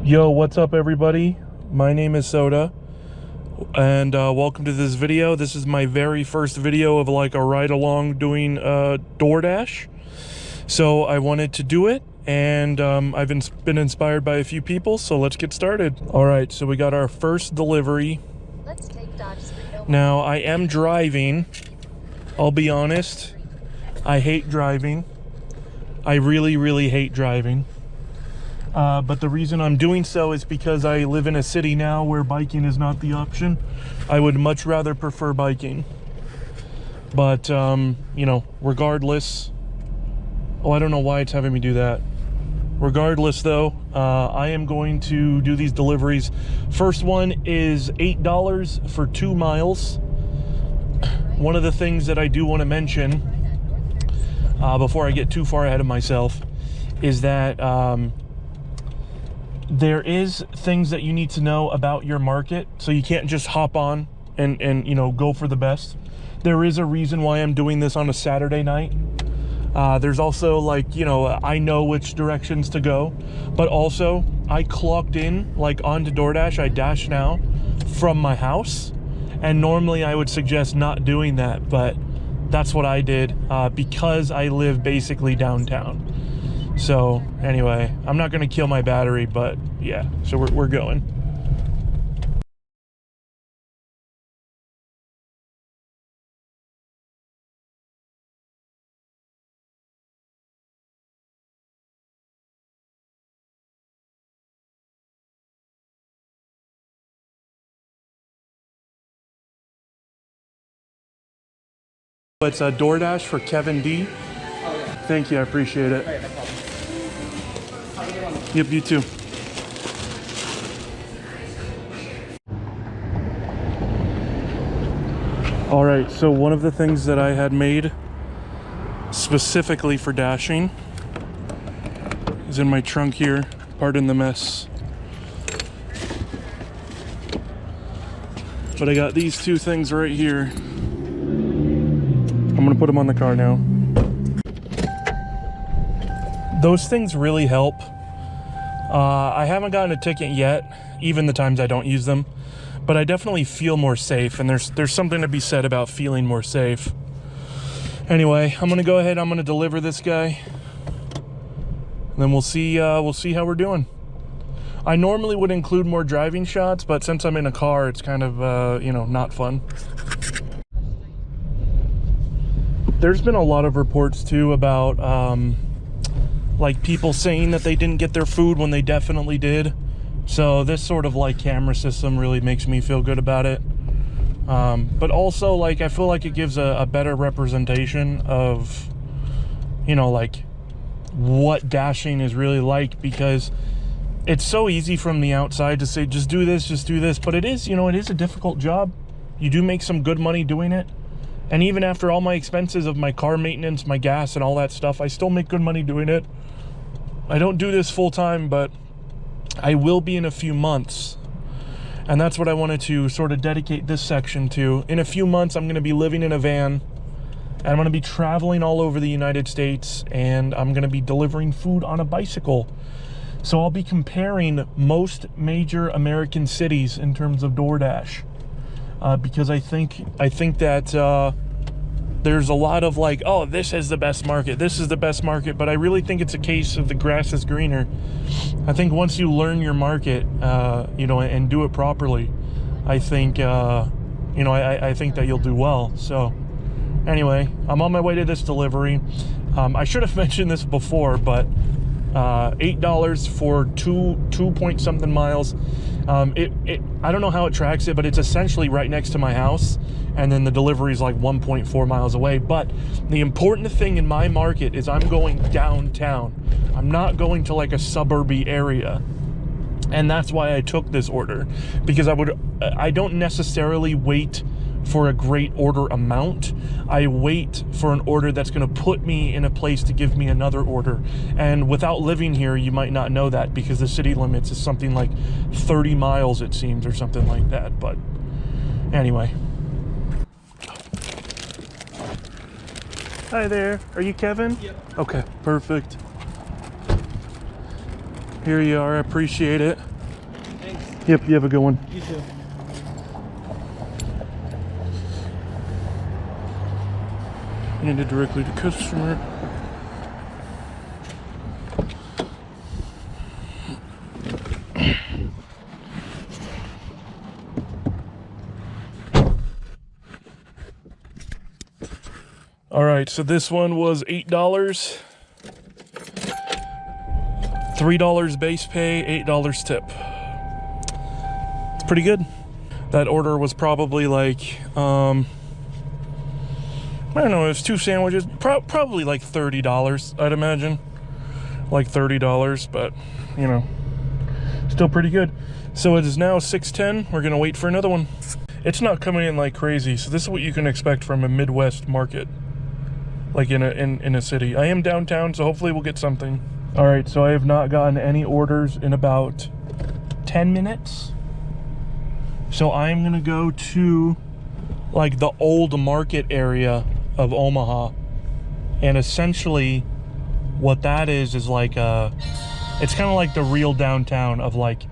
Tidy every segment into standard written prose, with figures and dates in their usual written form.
Yo, what's up everybody? My name is Soda, and welcome to this video. This is my very first video of like a ride along doing DoorDash. So I wanted to do it, and I've been inspired by a few people, so let's get started. All right, so we got our first delivery. Let's take Dodge Street, Omaha. Now I am driving. I'll be honest, I hate driving. I really hate driving. But the reason I'm doing so is because I live in a city now where biking is not the option. I would much rather prefer biking. But, you know, regardless... Oh, I don't know why it's having me do that. Regardless, though, I am going to do these deliveries. First one is $8 for 2 miles. One of the things that I do want to mention, before I get too far ahead of myself, is that... there is things that you need to know about your market, so you can't just hop on and you know, go for the best. There is a reason why I'm doing this on a Saturday night. There's also, like, you know, I know which directions to go, but also I clocked in like onto DoorDash. I dash now from my house, and normally I would suggest not doing that, but that's what I did because I live basically downtown. So anyway, I'm not gonna kill my battery, but yeah, so we're going. It's a DoorDash for Kevin D. Thank you, I appreciate it. Yep, you too. All right, so one of the things that I had made specifically for dashing is in my trunk here. Pardon the mess. But I got these two things right here. I'm gonna put them on the car now. Those things really help. I haven't gotten a ticket yet, even the times I don't use them, but I definitely feel more safe, and there's something to be said about feeling more safe. Anyway, I'm gonna go ahead, I'm gonna deliver this guy, and then we'll see how we're doing. I normally would include more driving shots, but since I'm in a car, it's kind of, you know, not fun. There's been a lot of reports too about, like people saying that they didn't get their food when they definitely did. So this sort of like camera system really makes me feel good about it. But also, like, I feel like it gives a better representation of, you know, like what dashing is really like, because it's so easy from the outside to say, just do this. But it is, you know, it is a difficult job. You do make some good money doing it. And even after all my expenses of my car maintenance, my gas and all that stuff, I still make good money doing it. I don't do this full time, but I will be in a few months. And that's what I wanted to sort of dedicate this section to. In a few months, I'm going to be living in a van, and I'm going to be traveling all over the United States, and I'm going to be delivering food on a bicycle. So I'll be comparing most major American cities in terms of DoorDash. Because I think that there's a lot of like, oh, this is the best market, but I really think it's a case of the grass is greener. I think once you learn your market, you know, and do it properly, I think, you know, I think that you'll do well. So anyway, I'm on my way to this delivery. I should have mentioned this before, but $8 for two point something miles. I don't know how it tracks it, but it's essentially right next to my house, and then the delivery is like 1.4 miles away. But the important thing in my market is I'm going downtown. I'm not going to like a suburby area. And that's why I took this order, because I don't necessarily wait for a great order amount. I wait for an order that's going to put me in a place to give me another order. And without living here, you might not know that, because the city limits is something like 30 miles, it seems, or something like that. But anyway. Hi there. Are you Kevin? Yep. Okay, perfect. Here you are. I appreciate it. Yep, you have a good one. You too. Handed directly to customer. All right, so this one was $8. $3 base pay, $8 tip. It's pretty good. That order was probably like, I don't know, it was 2 sandwiches, probably like $30, I'd imagine. Like $30, but, you know, still pretty good. So it is now 6:10. We're gonna wait for another one. It's not coming in like crazy, so this is what you can expect from a Midwest market, like in a city. I am downtown, so hopefully we'll get something. All right, so I have not gotten any orders in about 10 minutes. So I'm gonna go to like the old market area of Omaha, and essentially what that is like it's kind of like the real downtown of like,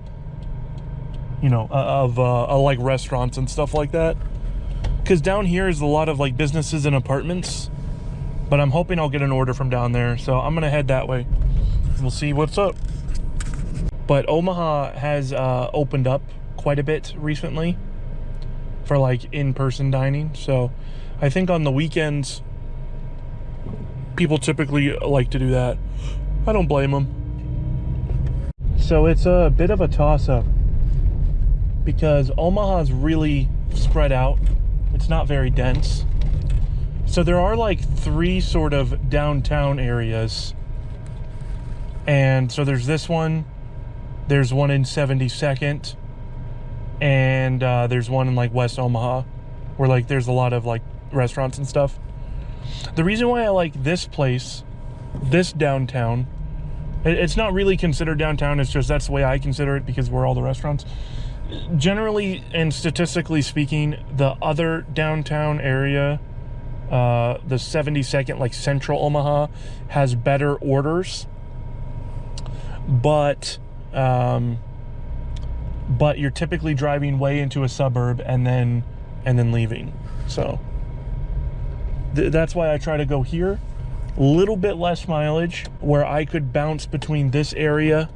you know, of like restaurants and stuff like that, because down here is a lot of like businesses and apartments, but I'm hoping I'll get an order from down there, so I'm gonna head that way. We'll see what's up. But Omaha has opened up quite a bit recently for like in-person dining, so I think on the weekends people typically like to do that. I don't blame them. So it's a bit of a toss-up because Omaha's really spread out. It's not very dense. So there are like 3 sort of downtown areas. And so there's this one, there's one in 72nd, and there's one in like West Omaha, where like there's a lot of like restaurants and stuff. The reason why I like this place, this downtown, it's not really considered downtown, it's just that's the way I consider it because we're all the restaurants. Generally and statistically speaking, the other downtown area, the 72nd, like central Omaha, has better orders, but you're typically driving way into a suburb and then leaving. So that's why I try to go here. A little bit less mileage, where I could bounce between this area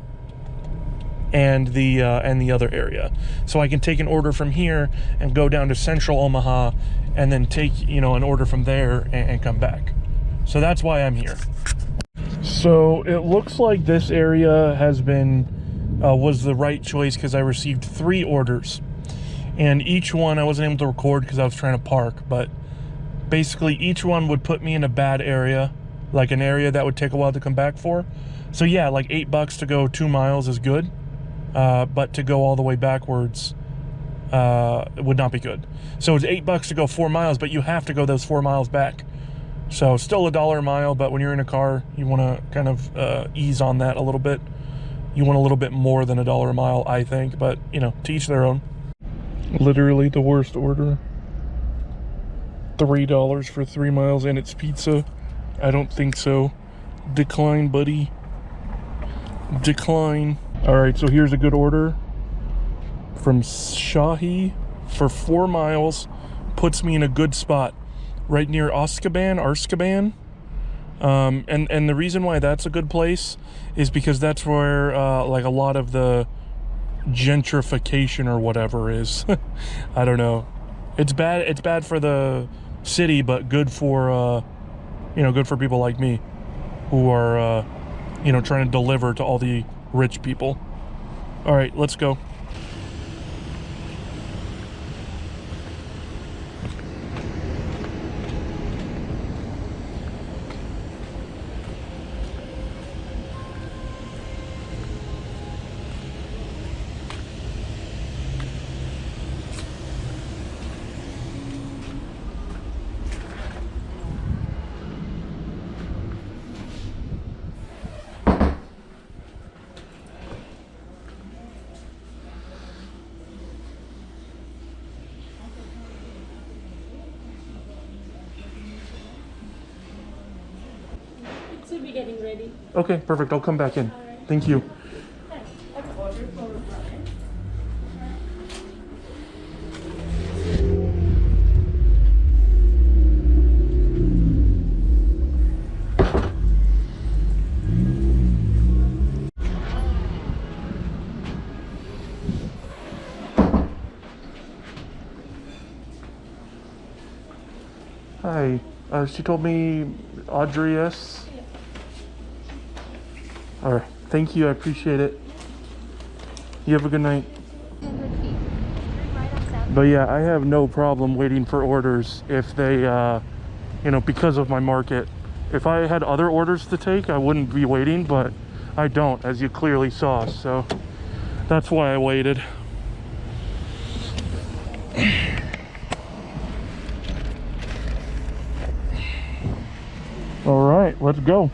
and the other area. So I can take an order from here and go down to central Omaha and then take, you know, an order from there and come back. So that's why I'm here. So it looks like this area has been was the right choice because I received 3 orders, and each one I wasn't able to record because I was trying to park, but basically each one would put me in a bad area, like an area that would take a while to come back for. So yeah, like $8 to go 2 miles is good, but to go all the way backwards would not be good. So it's $8 to go 4 miles, but you have to go those 4 miles back. So still $1 a mile, but when you're in a car, you want to kind of ease on that a little bit. You want a little bit more than $1 a mile, I think, but you know, to each their own. Literally the worst order. $3 for 3 miles and it's pizza. I don't think so. Decline, buddy. Decline. All right, so here's a good order from Shahi for 4 miles. Puts me in a good spot, right near Arskaban. And the reason why that's a good place is because that's where like a lot of the gentrification or whatever is. I don't know. It's bad for the city, but good for you know, good for people like me who are you know, trying to deliver to all the rich people. All right, let's go. Should be getting ready. Okay, perfect. I'll come back in. Thank you. That's order for ramen. Hi. She told me Audrey S. Yeah. All right. Thank you. I appreciate it. You have a good night. 100 feet. Turn right on South. But yeah, I have no problem waiting for orders if they, you know, because of my market. If I had other orders to take, I wouldn't be waiting, but I don't, as you clearly saw. So that's why I waited. All right, let's go.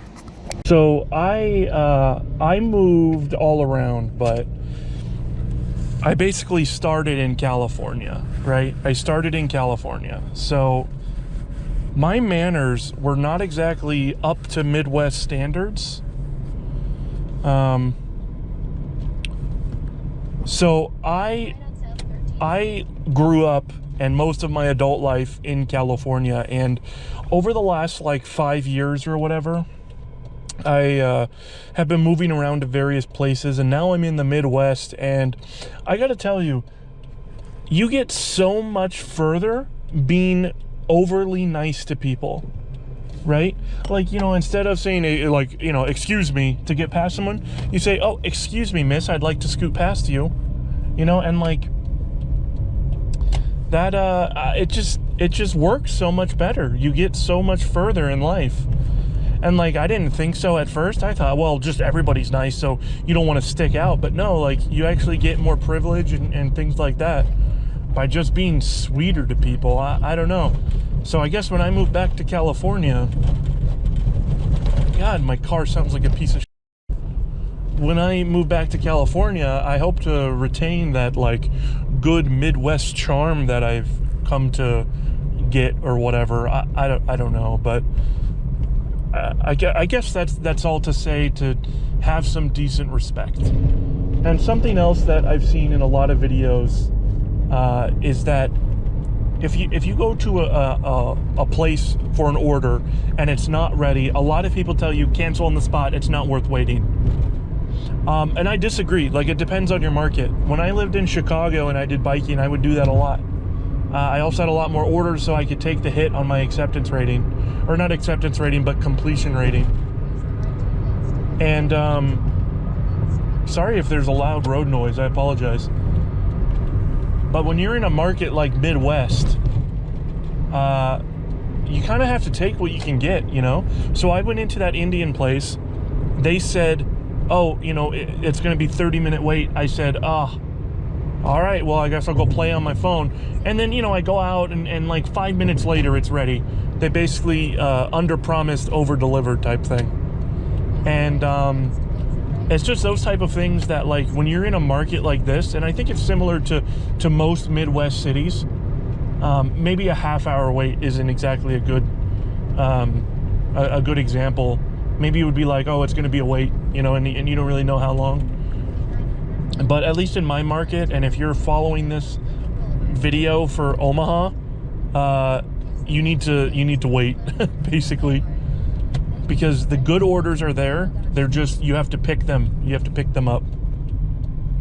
So I moved all around, but I basically started in California, right? I started in California. So my manners were not exactly up to Midwest standards. So I grew up and most of my adult life in California, and over the last like 5 years or whatever, I have been moving around to various places, and now I'm in the Midwest, and I gotta tell you, you get so much further being overly nice to people, right? Like, you know, instead of saying like, you know, excuse me to get past someone, you say, oh, excuse me, miss, I'd like to scoot past you, you know, and like that, it just works so much better. You get so much further in life. And like, I didn't think so at first. I thought, well, just everybody's nice, so you don't want to stick out. But no, like, you actually get more privilege and things like that by just being sweeter to people. I don't know. So I guess when I moved back to California, God, my car sounds like a piece of shit. When I moved back to California, I hope to retain that like good Midwest charm that I've come to get or whatever. I don't know, but I guess that's all to say, to have some decent respect. And something else that I've seen in a lot of videos is that if you go to a place for an order and it's not ready, a lot of people tell you cancel on the spot, it's not worth waiting. And I disagree. Like, it depends on your market. When I lived in Chicago and I did biking, I would do that a lot. I also had a lot more orders, so I could take the hit on my acceptance rating. Or not acceptance rating, but completion rating. And sorry if there's a loud road noise, I apologize. But when you're in a market like Midwest, you kind of have to take what you can get, you know? So I went into that Indian place. They said, oh, you know, it's going to be 30-minute wait. I said, all right, well, I guess I'll go play on my phone. And then, you know, I go out and like 5 minutes later, it's ready. They basically under-promised, over-delivered type thing. And it's just those type of things that, like, when you're in a market like this, and I think it's similar to most Midwest cities, maybe a half-hour wait isn't exactly a good example. Maybe it would be like, oh, it's going to be a wait, you know, and you don't really know how long. But at least in my market, and if you're following this video for Omaha, you need to wait, basically, because the good orders are there. They're just, you have to pick them. You have to pick them up.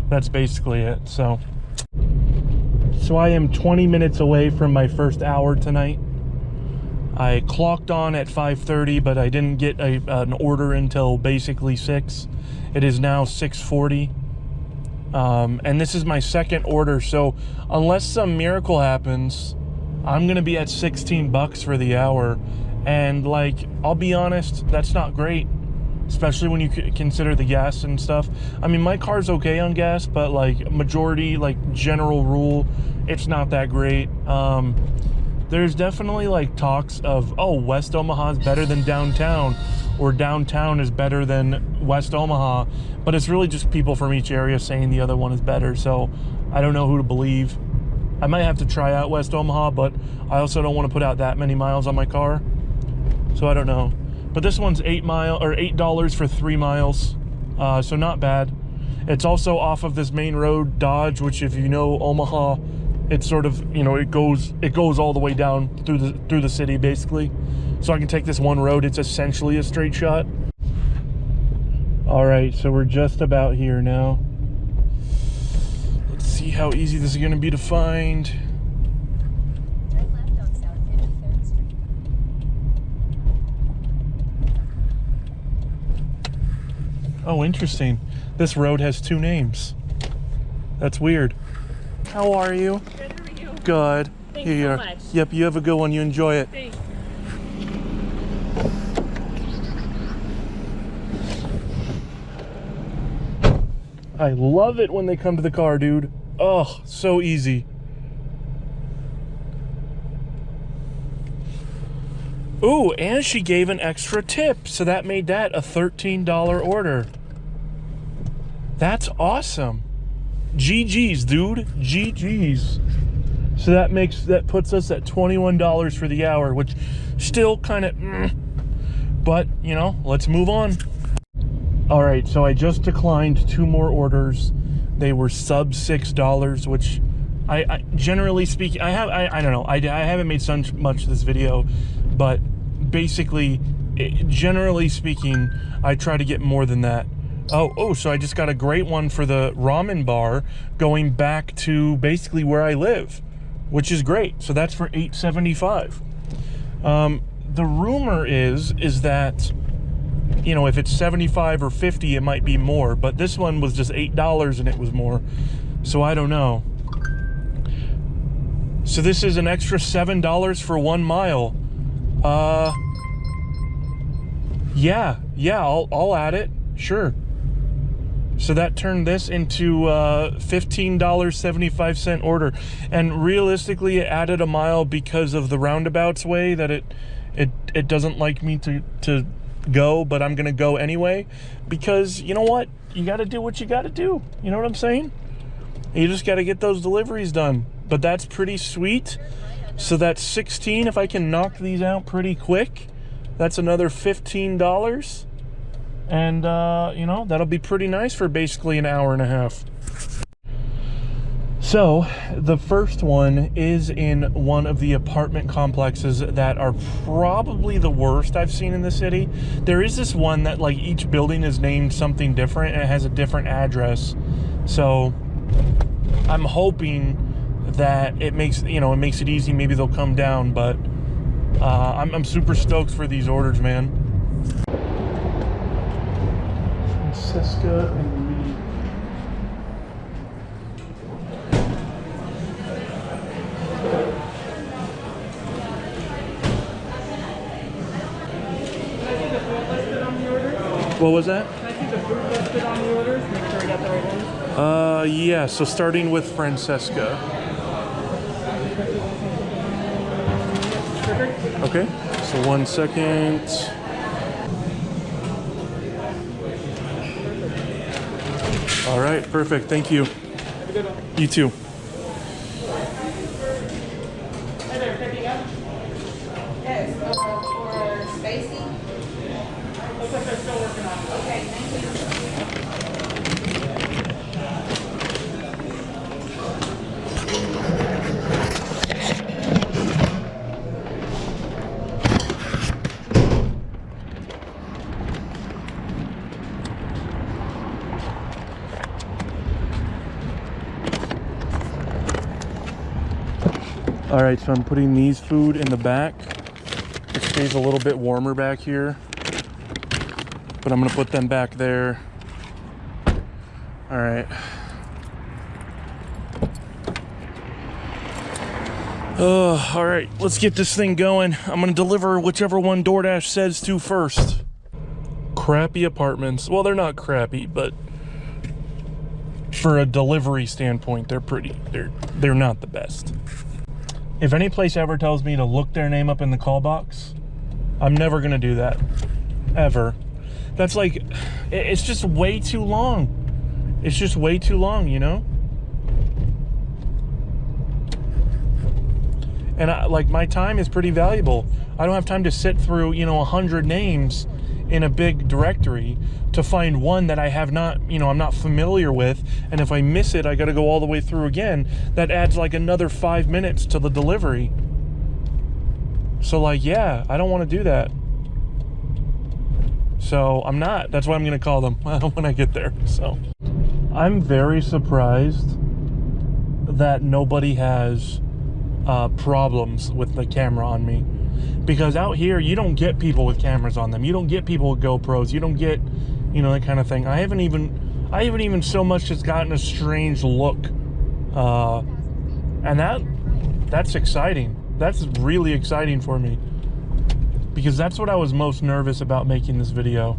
That's basically it. So I am 20 minutes away from my first hour tonight. I clocked on at 5:30, but I didn't get an order until basically 6. It is now 6:40. And this is my second order, so unless some miracle happens, I'm gonna be at 16 bucks for the hour. And like, I'll be honest, that's not great, especially when you consider the gas and stuff. I mean, my car's okay on gas, but like majority, like general rule, it's not that great. There's definitely like talks of, oh, West Omaha is better than downtown, or downtown is better than West Omaha, but it's really just people from each area saying the other one is better. So I don't know who to believe. I might have to try out West Omaha, but I also don't want to put out that many miles on my car, so I don't know. But this one's $8 for 3 miles, so not bad. It's also off of this main road, Dodge, which, if you know Omaha, it's sort of, you know, it goes all the way down through the city, basically. So I can take this one road. It's essentially a straight shot. All right, so we're just about here now. Let's see how easy this is going to be to find. Turn left on South 53rd Street. Oh, interesting. This road has 2 names. That's weird. How are you? Good, how are you? Good. Thanks Here. so much. Yep, you have a good one. You enjoy it. Thanks. I love it when they come to the car, dude. Oh, so easy. Ooh, and she gave an extra tip, so that made that a $13 order. That's awesome. GG's, dude. GG's. So that puts us at $21 for the hour, which still kind of, but you know, let's move on. All right, so I just declined 2 more orders. They were sub $6, which I generally speaking, I don't know, I haven't made so much this video, but basically, generally speaking, I try to get more than that. Oh, so I just got a great one for the ramen bar going back to basically where I live, which is great. So that's for $8.75. The rumor is that, you know, if it's 75 or 50, it might be more, but this one was just $8 and it was more. So I don't know. So this is an extra $7 for 1 mile. Yeah, I'll add it. Sure. So that turned this into $15.75 order. And realistically, it added a mile because of the roundabouts way that it doesn't like me to go, but I'm gonna go anyway, because you know what? You gotta do what you gotta do. You know what I'm saying? You just gotta get those deliveries done. But that's pretty sweet. So that's 16. If I can knock these out pretty quick, that's another $15. And, you know, that'll be pretty nice for basically an hour and a half. So, the first one is in one of the apartment complexes that are probably the worst I've seen in the city. There is this one that, like, each building is named something different and it has a different address. So, I'm hoping that it makes it easy. Maybe they'll come down, but I'm super stoked for these orders, man. Francesca and me. What was that? Can I see the food listed on the orders? Make sure I got the right ones. Yeah, so starting with Francesca. Perfect. Okay, so 1 second. All right, perfect, thank you. Have a good one. You too. Hi there, can I pick up? Yes, for Stacy. Looks like they're still working on it. Okay, thank you. All right, so I'm putting these food in the back. It stays a little bit warmer back here, but I'm gonna put them back there. All right. All right, let's get this thing going. I'm gonna deliver whichever one DoorDash says to first. Crappy apartments. Well, they're not crappy, but for a delivery standpoint, they're not the best. If any place ever tells me to look their name up in the call box, I'm never gonna do that, ever. That's like, it's just way too long. It's just way too long, you know? And like, my time is pretty valuable. I don't have time to sit through, 100 names in a big directory to find one that I have not, I'm not familiar with. And if I miss it, I got to go all the way through again. That adds like another 5 minutes to the delivery. So like, yeah, I don't want to do that. So I'm not. That's why I'm going to call them when I get there. So I'm very surprised that nobody has problems with the camera on me. Because out here, you don't get people with cameras on them. You don't get people with GoPros. You don't get, you know, that kind of thing. I haven't even so much as gotten a strange look, and that's exciting. That's really exciting for me, because that's what I was most nervous about making this video.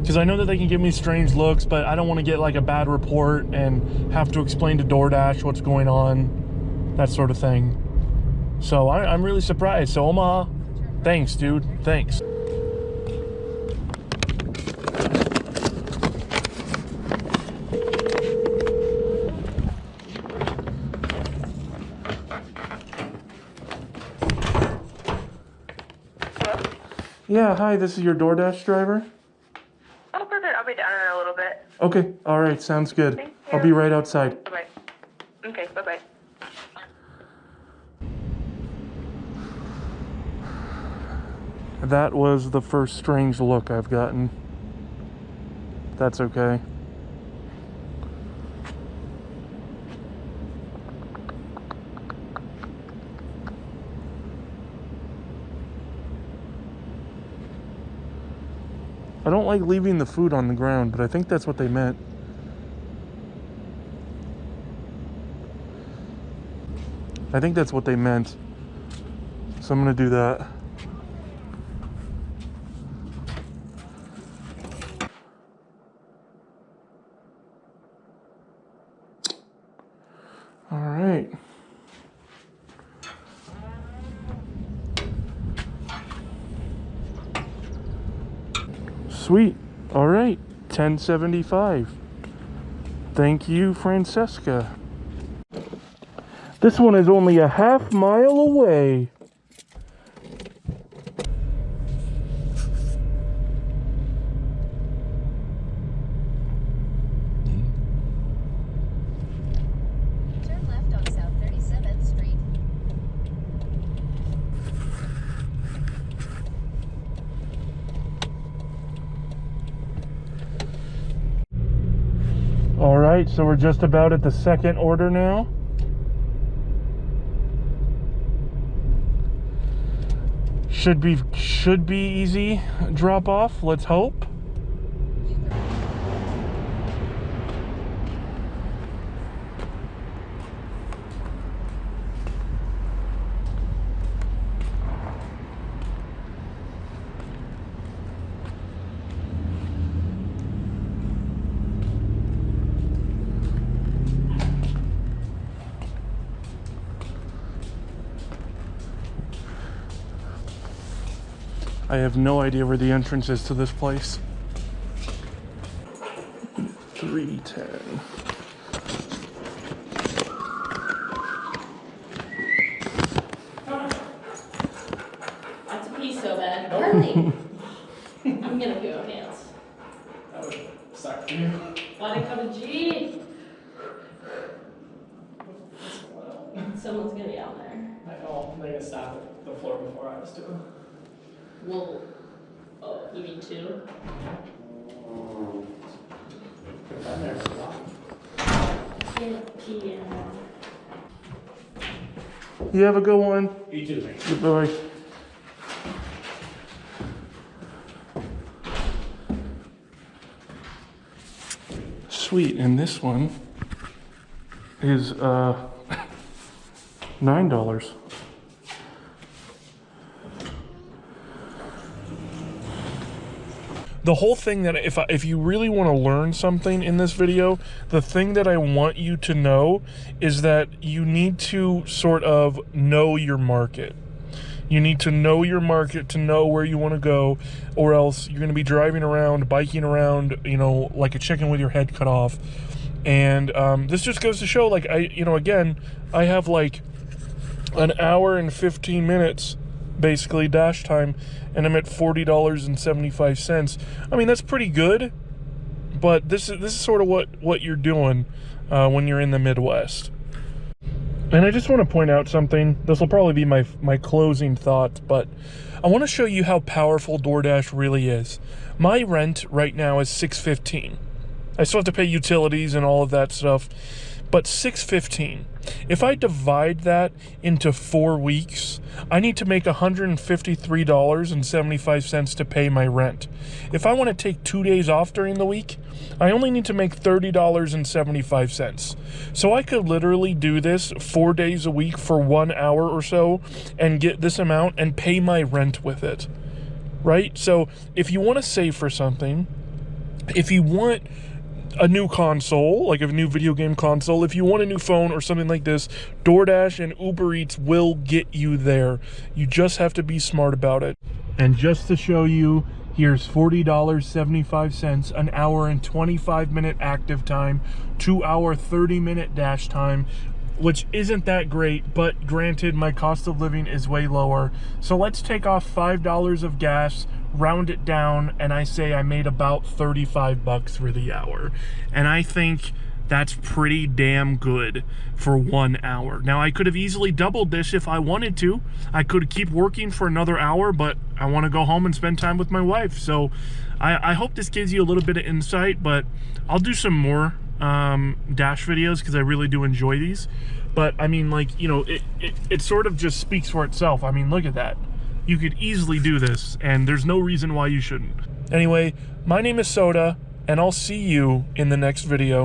Because I know that they can give me strange looks, but I don't want to get like a bad report and have to explain to DoorDash what's going on, that sort of thing. So I'm really surprised. So Omaha, thanks, dude. Thanks. Yeah, hi, this is your DoorDash driver. Oh, perfect. I'll be down in a little bit. Okay, all right, sounds good. Thank I'll you. be right outside. Bye-bye. Okay, bye-bye. That was the first strange look I've gotten. That's okay. I don't like leaving the food on the ground, but I think that's what they meant. I think that's what they meant. So I'm gonna do that. All right. Sweet. All right. $10.75. Thank you, Francesca. This one is only a half mile away. Turn left on South 37th Street. All right, so we're just about at the second order now. Should be easy drop off. Let's hope. I have no idea where the entrance is to this place. 310. That's a piece so bad. Really? I'm gonna go dance. That would suck for you. Why'd it come to G? Someone's gonna be out there. I know, they're gonna stop at the floor before I was doing. Well, oh, you mean two? I'm there for a while. Can't pee in. You have a good one. You too, thanks. Goodbye. Sweet, and this one is $9. The whole thing that if you really want to learn something in this video, the thing that I want you to know is that you need to sort of know your market. You need to know your market to know where you want to go, or else you're going to be driving around, biking around, you know, like a chicken with your head cut off. And this just goes to show, like, again, I have like an hour and 15 minutes basically dash time, and I'm at $40.75. I mean, that's pretty good, but this is sort of what you're doing when you're in the Midwest. And I just want to point out something. This will probably be my closing thoughts, but I want to show you how powerful DoorDash really is. My rent right now is $6.15. I still have to pay utilities and all of that stuff, but $615. If I divide that into 4 weeks, I need to make $153.75 to pay my rent. If I want to take 2 days off during the week, I only need to make $30.75. So I could literally do this 4 days a week for 1 hour or so and get this amount and pay my rent with it, right? So if you want to save for something, if you want a new console, like a new video game console, if you want a new phone or something like this, DoorDash and Uber Eats will get you there. You just have to be smart about it. And just to show you, here's $40.75, an hour and 25-minute active time, 2 hour 30-minute dash time, which isn't that great, but granted, my cost of living is way lower. So let's take off $5 of gas, round it down, and I say I made about $35 for the hour. And I think that's pretty damn good for 1 hour. Now, I could have easily doubled this if I wanted to. I could keep working for another hour, but I want to go home and spend time with my wife. So I hope this gives you a little bit of insight, but I'll do some more dash videos because I really do enjoy these. But I mean, like, you know, it sort of just speaks for itself. I mean, look at that. You could easily do this, and there's no reason why you shouldn't. Anyway, my name is Soda, and I'll see you in the next video.